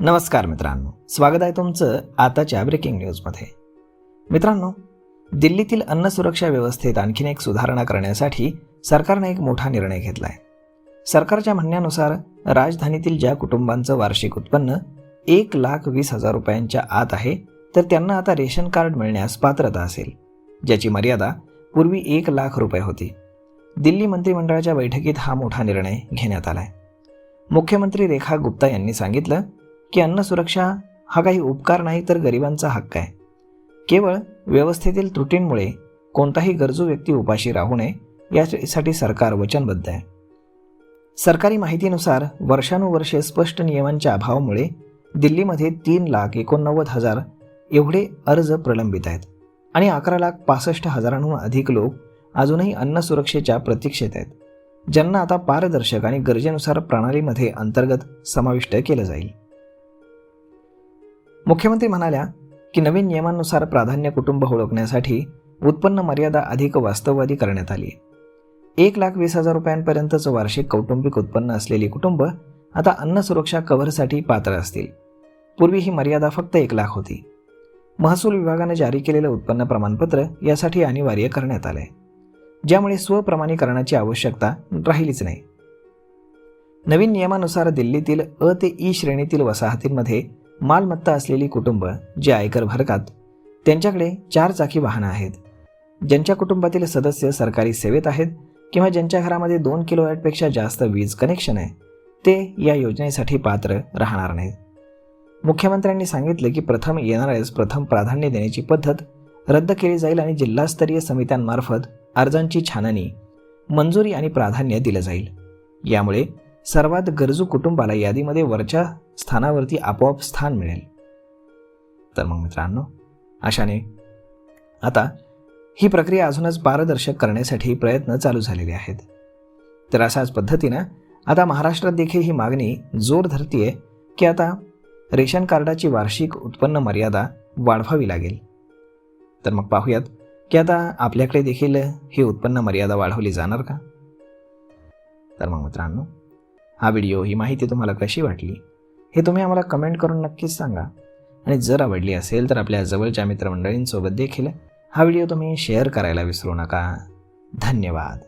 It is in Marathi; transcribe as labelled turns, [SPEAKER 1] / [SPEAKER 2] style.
[SPEAKER 1] नमस्कार मित्रांनो, स्वागत आहे तुमचं आताच्या ब्रेकिंग न्यूजमध्ये. मित्रांनो, दिल्लीतील अन्न सुरक्षा व्यवस्थेत आणखीन एक सुधारणा करण्यासाठी सरकारने एक मोठा निर्णय घेतला आहे. सरकारच्या म्हणण्यानुसार राजधानीतील ज्या कुटुंबांचं वार्षिक उत्पन्न 1,20,000 रुपयांच्या आत आहे, तर त्यांना आता रेशन कार्ड मिळण्यास पात्रता असेल, ज्याची मर्यादा पूर्वी 1,00,000 रुपये होती. दिल्ली मंत्रिमंडळाच्या बैठकीत हा मोठा निर्णय घेण्यात आला आहे. मुख्यमंत्री रेखा गुप्ता यांनी सांगितलं की अन्न सुरक्षा हा काही उपकार नाही, तर गरिबांचा हक्क आहे. केवळ व्यवस्थेतील त्रुटींमुळे कोणताही गरजू व्यक्ती उपाशी राहू नये, यासाठी सरकार वचनबद्ध आहे. सरकारी माहितीनुसार वर्षानुवर्षे स्पष्ट नियमांच्या अभावामुळे दिल्लीमध्ये 3,89,000 एवढे अर्ज प्रलंबित आहेत आणि 11,65,000 अधिक लोक अजूनही अन्न सुरक्षेच्या प्रतीक्षेत आहेत, ज्यांना आता पारदर्शक आणि गरजेनुसार प्रणालीमध्ये अंतर्गत समाविष्ट केलं जाईल. मुख्यमंत्री म्हणाल्या की नवीन नियमांनुसार प्राधान्य कुटुंब ओळखण्यासाठी उत्पन्न मर्यादा अधिक वास्तववादी करण्यात आली. 1,20,000 रुपयांपर्यंतचं वार्षिक कौटुंबिक उत्पन्न असलेली कुटुंब आता अन्न सुरक्षा कव्हरसाठी पात्र असतील. पूर्वी ही मर्यादा फक्त 1,00,000 होती. महसूल विभागाने जारी केलेलं उत्पन्न प्रमाणपत्र यासाठी अनिवार्य करण्यात आलंय, ज्यामुळे स्वप्रमाणीकरणाची आवश्यकता राहिलीच नाही. नवीन नियमानुसार दिल्लीतील अ ते ई श्रेणीतील वसाहतींमध्ये मालमत्ता असलेली कुटुंब जे आयकर भरतात, त्यांच्याकडे 4 चाकी वाहनं आहेत, ज्यांच्या कुटुंबातील सदस्य सरकारी सेवेत आहेत किंवा ज्यांच्या घरामध्ये 2 किलोवॅटपेक्षा जास्त वीज कनेक्शन आहे, ते या योजनेसाठी पात्र राहणार नाहीत. मुख्यमंत्र्यांनी सांगितलं की प्रथम येणाऱ्यास प्रथम प्राधान्य देण्याची पद्धत रद्द केली जाईल आणि जिल्हास्तरीय समित्यांमार्फत अर्जांची छाननी, मंजुरी आणि प्राधान्य दिलं जाईल. यामुळे सर्वात गरजू कुटुंबाला यादीमध्ये वरच्या स्थानावरती आपोआप स्थान मिळेल. तर मग मित्रांनो, अशाने आता ही प्रक्रिया अजूनच पारदर्शक करण्यासाठी प्रयत्न चालू झालेले आहेत. तर अशाच पद्धतीनं आता महाराष्ट्रात देखील ही मागणी जोर धरतीये की आता रेशन कार्डाची वार्षिक उत्पन्न मर्यादा वाढवावी लागेल. तर मग पाहूयात की आता आपल्याकडे देखील ही उत्पन्न मर्यादा वाढवली जाणार का? तर मग मित्रांनो, हा व्हिडिओ, ही माहिती तुम्हाला कशी वाटली हे तुम्ही आम्हाला कमेंट करून नक्कीच सांगा. आणि जर आवडली असेल तर आपल्या जवळच्या मित्रमंडळींसोबत देखील हा व्हिडिओ तुम्ही शेअर करायला विसरू नका. धन्यवाद.